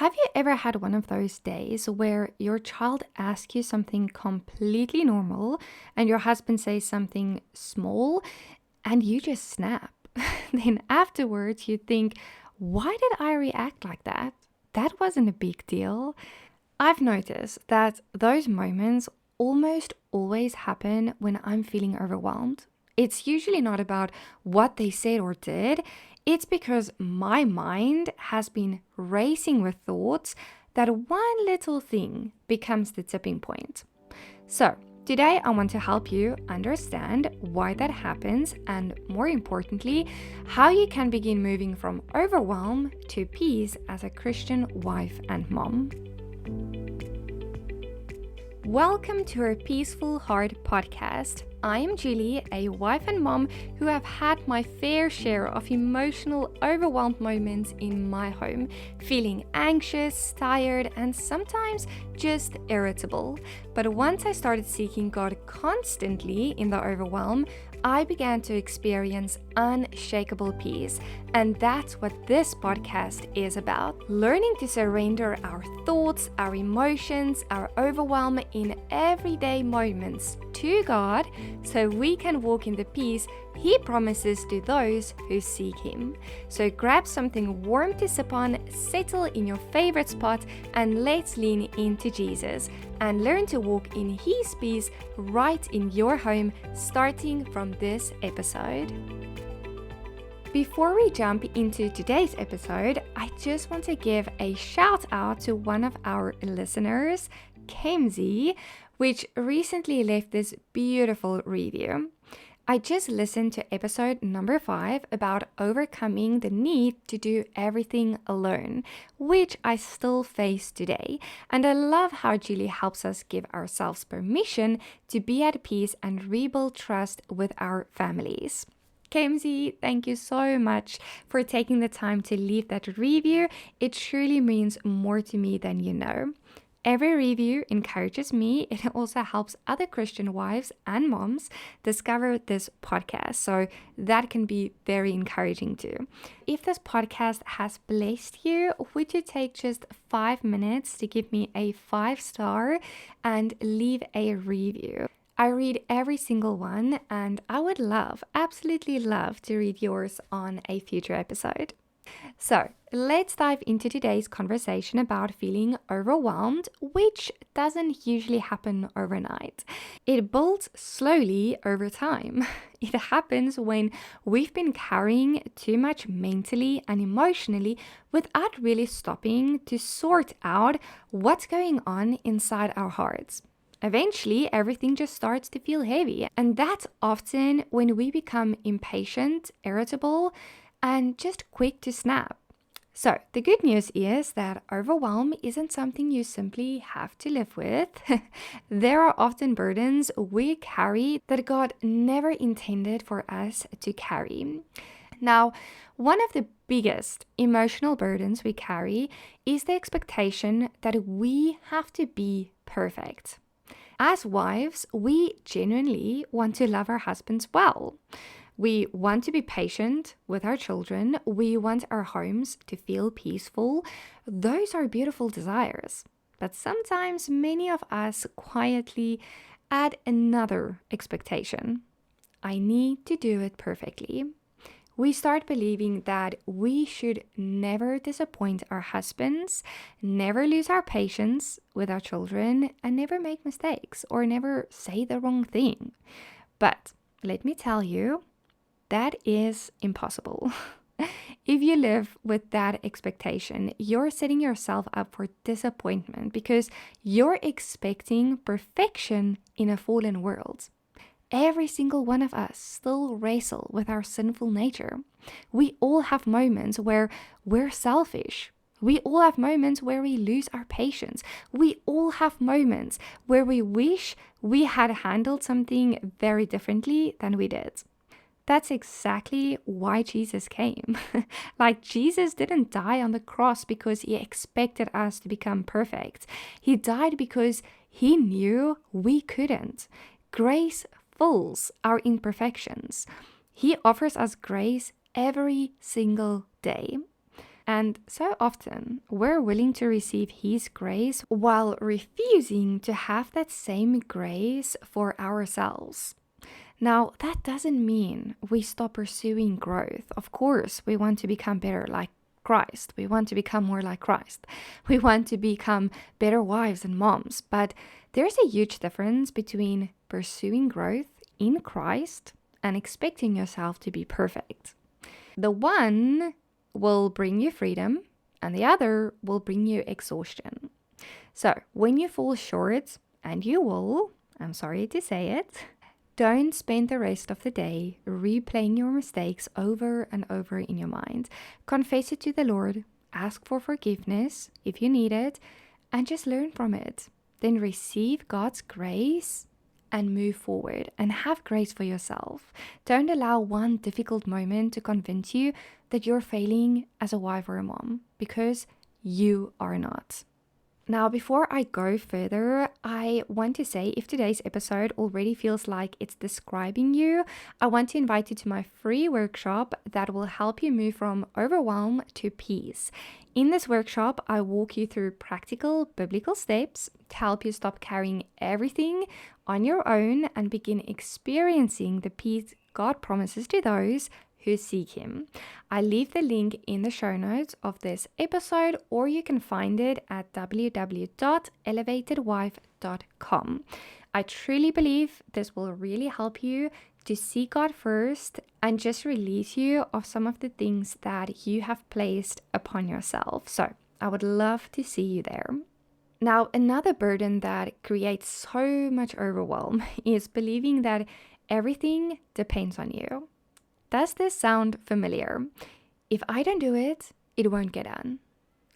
Have you ever had one of those days where your child asks you something completely normal and your husband says something small and you just snap? Then afterwards you think, why did I react like that? That wasn't a big deal. I've noticed that those moments almost always happen when I'm feeling overwhelmed. It's usually not about what they said or did, it's because my mind has been racing with thoughts that one little thing becomes the tipping point. So, today I want to help you understand why that happens and, more importantly, how you can begin moving from overwhelm to peace as a Christian wife and mom. Welcome to our Peaceful Heart podcast. I am Julie, a wife and mom who have had my fair share of emotional, overwhelmed moments in my home, feeling anxious, tired, and sometimes just irritable. But once I started seeking God constantly in the overwhelm, I began to experience unshakable peace. And that's what this podcast is about. Learning to surrender our thoughts, our emotions, our overwhelm in everyday moments to God so we can walk in the peace He promises to those who seek Him. So grab something warm to sip on, settle in your favorite spot, and let's lean into Jesus and learn to walk in His peace right in your home, starting from this episode. Before we jump into today's episode, I just want to give a shout out to one of our listeners, Kemsey, which recently left this beautiful review. I just listened to episode number 5 about overcoming the need to do everything alone, which I still face today. And I love how Julie helps us give ourselves permission to be at peace and rebuild trust with our families. Kemsey, thank you so much for taking the time to leave that review. It truly means more to me than you know. Every review encourages me. It also helps other Christian wives and moms discover this podcast. So that can be very encouraging too. If this podcast has blessed you, would you take just 5 minutes to give me a 5-star and leave a review? I read every single one and I would absolutely love to read yours on a future episode. So let's dive into today's conversation about feeling overwhelmed, which doesn't usually happen overnight. It builds slowly over time. It happens when we've been carrying too much mentally and emotionally without really stopping to sort out what's going on inside our hearts. Eventually, everything just starts to feel heavy, and that's often when we become impatient, irritable, and just quick to snap. So, the good news is that overwhelm isn't something you simply have to live with. There are often burdens we carry that God never intended for us to carry. Now, one of the biggest emotional burdens we carry is the expectation that we have to be perfect. As wives, we genuinely want to love our husbands well. We want to be patient with our children. We want our homes to feel peaceful. Those are beautiful desires. But sometimes many of us quietly add another expectation. I need to do it perfectly. We start believing that we should never disappoint our husbands, never lose our patience with our children, and never make mistakes or never say the wrong thing. But let me tell you, that is impossible. If you live with that expectation, you're setting yourself up for disappointment because you're expecting perfection in a fallen world. Every single one of us still wrestle with our sinful nature. We all have moments where we're selfish. We all have moments where we lose our patience. We all have moments where we wish we had handled something very differently than we did. That's exactly why Jesus came. Like, Jesus didn't die on the cross because He expected us to become perfect. He died because He knew we couldn't. Grace fills our imperfections. He offers us grace every single day. And so often, we're willing to receive His grace while refusing to have that same grace for ourselves. Now, that doesn't mean we stop pursuing growth. Of course, we want to become better like Christ. We want to become more like Christ. We want to become better wives and moms. But there's a huge difference between pursuing growth in Christ and expecting yourself to be perfect. The one will bring you freedom, and the other will bring you exhaustion. So, when you fall short, and you will, I'm sorry to say it, don't spend the rest of the day replaying your mistakes over and over in your mind. Confess it to the Lord, ask for forgiveness if you need it, and just learn from it. Then receive God's grace and move forward and have grace for yourself. Don't allow one difficult moment to convince you that you're failing as a wife or a mom, because you are not. Now, before I go further, I want to say if today's episode already feels like it's describing you, I want to invite you to my free workshop that will help you move from overwhelm to peace. In this workshop, I walk you through practical biblical steps to help you stop carrying everything on your own and begin experiencing the peace God promises to those who seek Him. I leave the link in the show notes of this episode, or you can find it at www.elevatedwife.com. I truly believe this will really help you to seek God first and just release you of some of the things that you have placed upon yourself. So I would love to see you there. Now, another burden that creates so much overwhelm is believing that everything depends on you. Does this sound familiar? If I don't do it, it won't get done.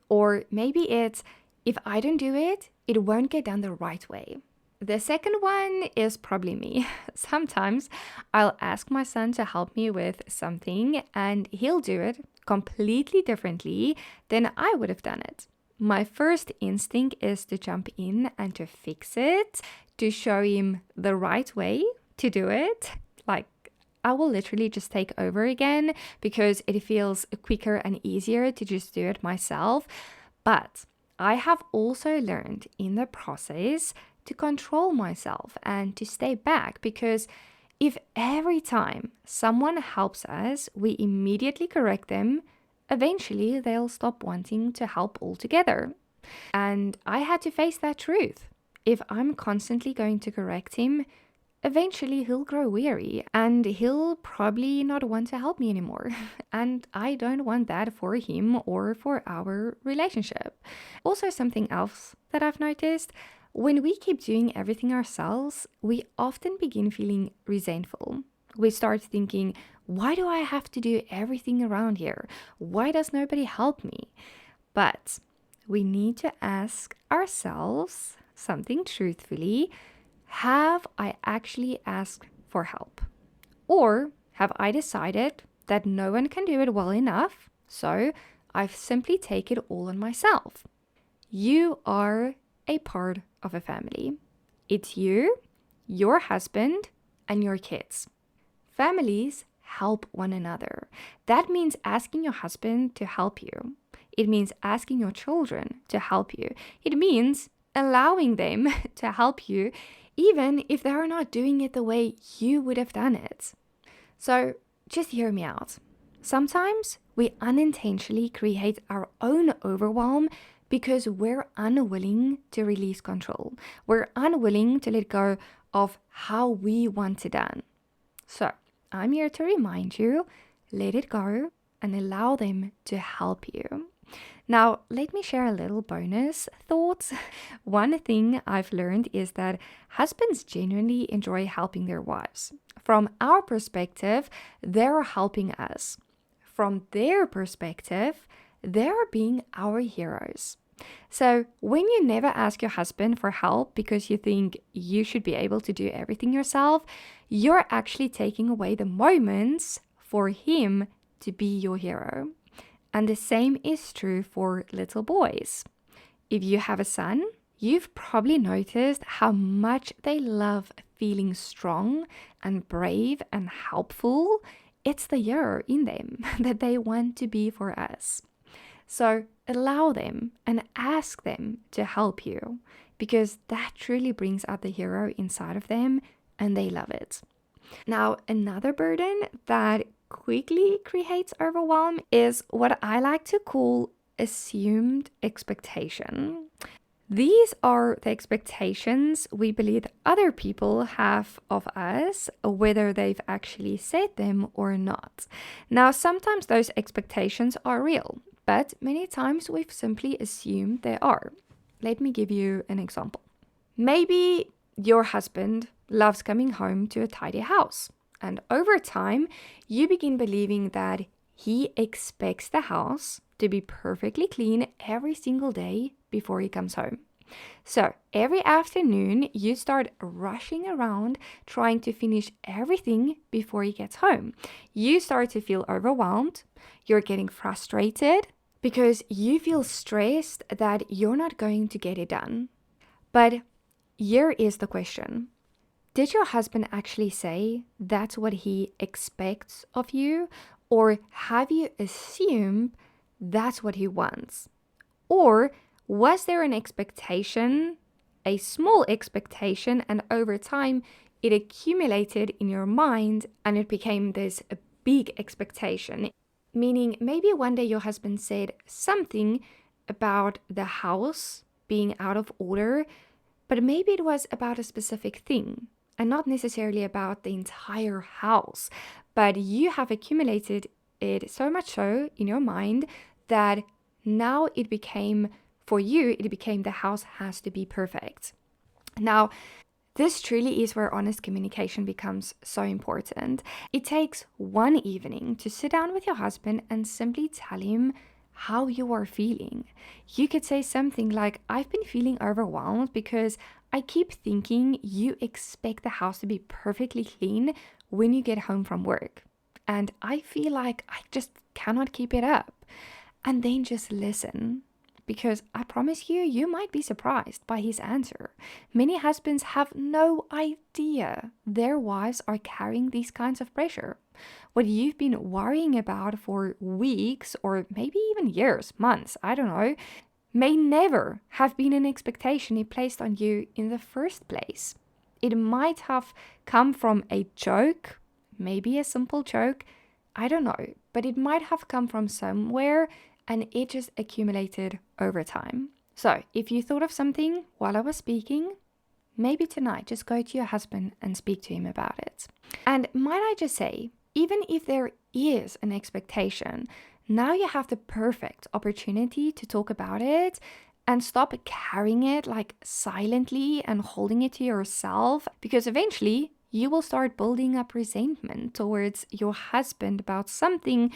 Or maybe it's, if I don't do it, it won't get done the right way. The second one is probably me. Sometimes I'll ask my son to help me with something and he'll do it completely differently than I would have done it. My first instinct is to jump in and to fix it, to show him the right way to do it. Like, I will literally just take over again because it feels quicker and easier to just do it myself. But I have also learned in the process to control myself and to stay back, because if every time someone helps us, we immediately correct them, eventually they'll stop wanting to help altogether. And I had to face that truth. If I'm constantly going to correct him, eventually he'll grow weary and he'll probably not want to help me anymore. And I don't want that for him or for our relationship. Also, something else that I've noticed, when we keep doing everything ourselves, we often begin feeling resentful. We start thinking, why do I have to do everything around here? Why does nobody help me? But we need to ask ourselves something truthfully. Have I actually asked for help? Or have I decided that no one can do it well enough, so I've simply taken it all on myself? You are a part of a family. It's you, your husband, and your kids. Families help one another. That means asking your husband to help you. It means asking your children to help you. It means allowing them to help you, even if they're not doing it the way you would have done it. So just hear me out. Sometimes we unintentionally create our own overwhelm because we're unwilling to release control. We're unwilling to let go of how we want it done. So I'm here to remind you, let it go and allow them to help you. Now, let me share a little bonus thought. One thing I've learned is that husbands genuinely enjoy helping their wives. From our perspective, they're helping us. From their perspective, they're being our heroes. So when you never ask your husband for help because you think you should be able to do everything yourself, you're actually taking away the moments for him to be your hero. And the same is true for little boys. If you have a son, you've probably noticed how much they love feeling strong and brave and helpful. It's the hero in them that they want to be for us. So allow them and ask them to help you, because that truly brings out the hero inside of them and they love it. Now, another burden that quickly creates overwhelm is what I like to call assumed expectation. These are the expectations we believe other people have of us, whether they've actually said them or not. Now, sometimes those expectations are real, but many times we've simply assumed they are. Let me give you an example. Maybe your husband loves coming home to a tidy house, and over time, you begin believing that he expects the house to be perfectly clean every single day before he comes home. So every afternoon, you start rushing around trying to finish everything before he gets home. You start to feel overwhelmed. You're getting frustrated because you feel stressed that you're not going to get it done. But here is the question. Did your husband actually say that's what he expects of you? Or have you assumed that's what he wants? Or was there an expectation, a small expectation, and over time it accumulated in your mind and it became this big expectation? Meaning maybe one day your husband said something about the house being out of order, but maybe it was about a specific thing and not necessarily about the entire house. But you have accumulated it so much so in your mind that now it became, for you, it became the house has to be perfect. Now, this truly is where honest communication becomes so important. It takes one evening to sit down with your husband and simply tell him how you are feeling. You could say something like, I've been feeling overwhelmed because I keep thinking you expect the house to be perfectly clean when you get home from work. And I feel like I just cannot keep it up. And then just listen. Because I promise you, you might be surprised by his answer. Many husbands have no idea their wives are carrying these kinds of pressure. What you've been worrying about for weeks or maybe even years, months, I don't know, may never have been an expectation he placed on you in the first place. It might have come from a joke, maybe a simple joke, I don't know, but it might have come from somewhere and it just accumulated over time. So if you thought of something while I was speaking, maybe tonight just go to your husband and speak to him about it. And might I just say, even if there is an expectation, now you have the perfect opportunity to talk about it and stop carrying it like silently and holding it to yourself, because eventually you will start building up resentment towards your husband about something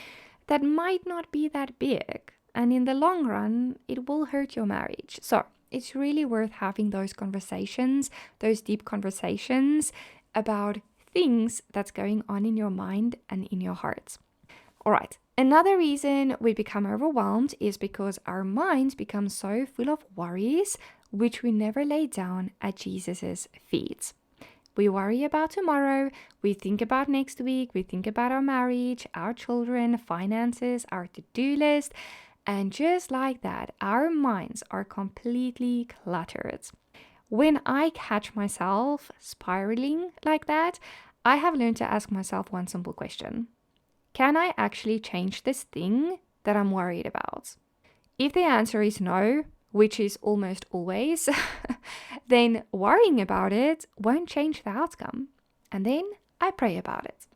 that might not be that big. And in the long run, it will hurt your marriage. So it's really worth having those conversations, those deep conversations about things that's going on in your mind and in your heart. All right. Another reason we become overwhelmed is because our minds become so full of worries, which we never lay down at Jesus's feet. We worry about tomorrow, we think about next week, we think about our marriage, our children, finances, our to-do list, and just like that, our minds are completely cluttered. When I catch myself spiraling like that, I have learned to ask myself one simple question. Can I actually change this thing that I'm worried about? If the answer is no, which is almost always, then worrying about it won't change the outcome. And then I pray about it.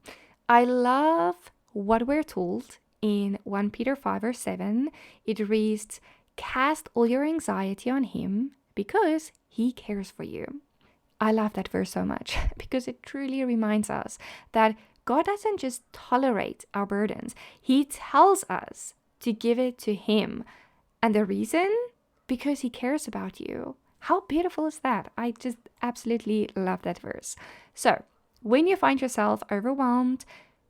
I love what we're told in 1 Peter 5 verse 7. It reads, cast all your anxiety on him because he cares for you. I love that verse so much because it truly reminds us that God doesn't just tolerate our burdens. He tells us to give it to him. And the reason? Because he cares about you. How beautiful is that? I just absolutely love that verse. So when you find yourself overwhelmed,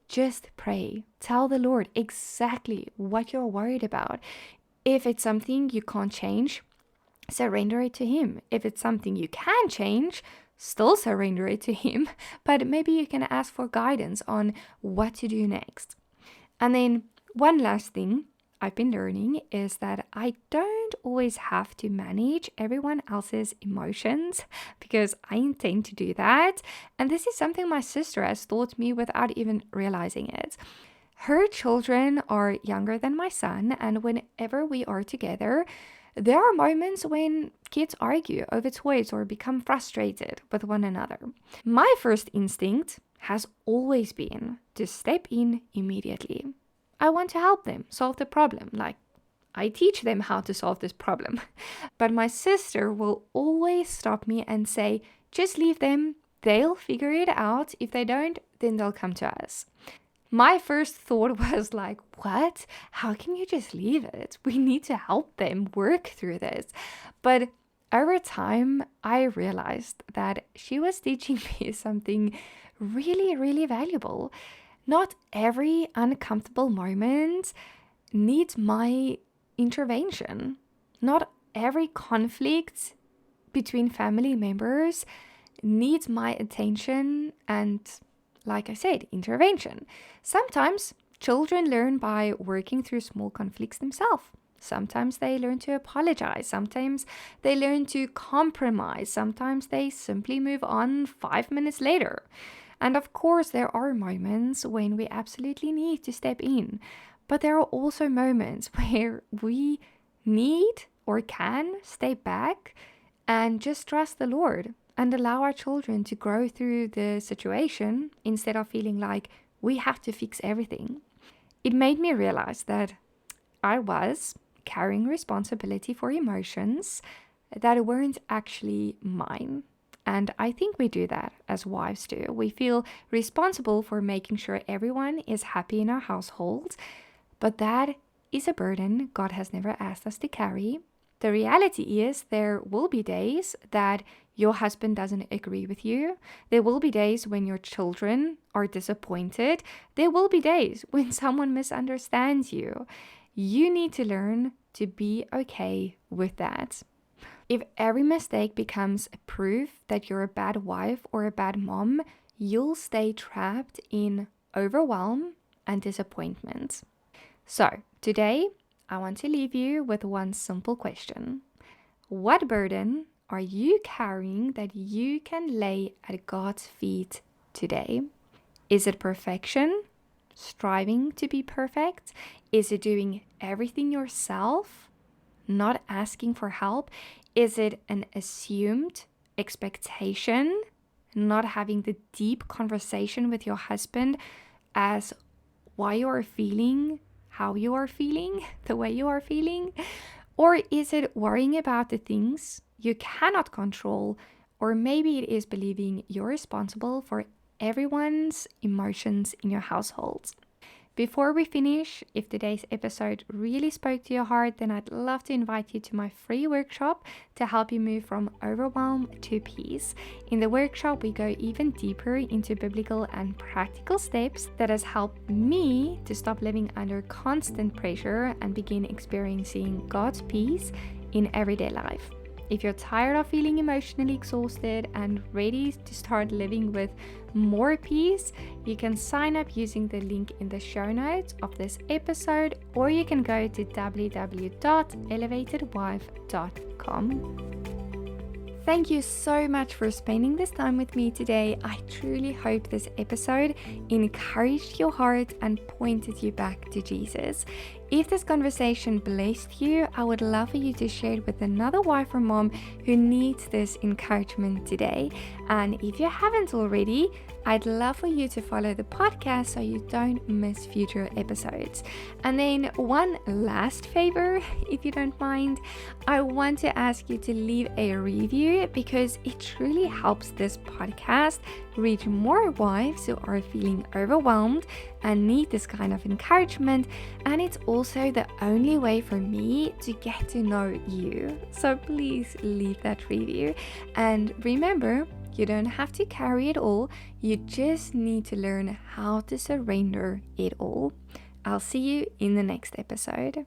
just pray. Tell the Lord exactly what you're worried about. If it's something you can't change, surrender it to him. If it's something you can change, still surrender it to him. But maybe you can ask for guidance on what to do next. And then one last thing, I've been learning is that I don't always have to manage everyone else's emotions because I intend to do that. And this is something my sister has taught me without even realizing it. Her children are younger than my son, and whenever we are together, there are moments when kids argue over toys or become frustrated with one another. My first instinct has always been to step in immediately. I want to help them solve the problem, like I teach them how to solve this problem. But my sister will always stop me and say, just leave them, they'll figure it out. If they don't, then they'll come to us. My first thought was like, what? How can you just leave it? We need to help them work through this. But over time, I realized that she was teaching me something really, really valuable. Not every uncomfortable moment needs my intervention. Not every conflict between family members needs my attention and, like I said, intervention. Sometimes children learn by working through small conflicts themselves. Sometimes they learn to apologize. Sometimes they learn to compromise. Sometimes they simply move on 5 minutes later. And of course, there are moments when we absolutely need to step in. But there are also moments where we need or can stay back and just trust the Lord and allow our children to grow through the situation instead of feeling like we have to fix everything. It made me realize that I was carrying responsibility for emotions that weren't actually mine. And I think we do that as wives too. We feel responsible for making sure everyone is happy in our household, but that is a burden God has never asked us to carry. The reality is there will be days that your husband doesn't agree with you. There will be days when your children are disappointed. There will be days when someone misunderstands you. You need to learn to be okay with that. If every mistake becomes a proof that you're a bad wife or a bad mom, you'll stay trapped in overwhelm and disappointment. So, today, I want to leave you with one simple question. What burden are you carrying that you can lay at God's feet today? Is it perfection? Striving to be perfect? Is it doing everything yourself? Not asking for help? Is it an assumed expectation? Not having the deep conversation with your husband as why you are feeling, how you are feeling, the way you are feeling? Or is it worrying about the things you cannot control? Or maybe it is believing you're responsible for everyone's emotions in your household. Before we finish, if today's episode really spoke to your heart, then I'd love to invite you to my free workshop to help you move from overwhelm to peace. In the workshop, we go even deeper into biblical and practical steps that has helped me to stop living under constant pressure and begin experiencing God's peace in everyday life. If you're tired of feeling emotionally exhausted and ready to start living with more peace, you can sign up using the link in the show notes of this episode, or you can go to www.elevatedwife.com. Thank you so much for spending this time with me today. I truly hope this episode encouraged your heart and pointed you back to Jesus. If this conversation blessed you, I would love for you to share it with another wife or mom who needs this encouragement today. And if you haven't already, I'd love for you to follow the podcast so you don't miss future episodes. And then one last favor, if you don't mind, I want to ask you to leave a review because it truly helps this podcast reach more wives who are feeling overwhelmed and need this kind of encouragement. And it's also the only way for me to get to know you. So please leave that review. And remember, you don't have to carry it all. You just need to learn how to surrender it all. I'll see you in the next episode.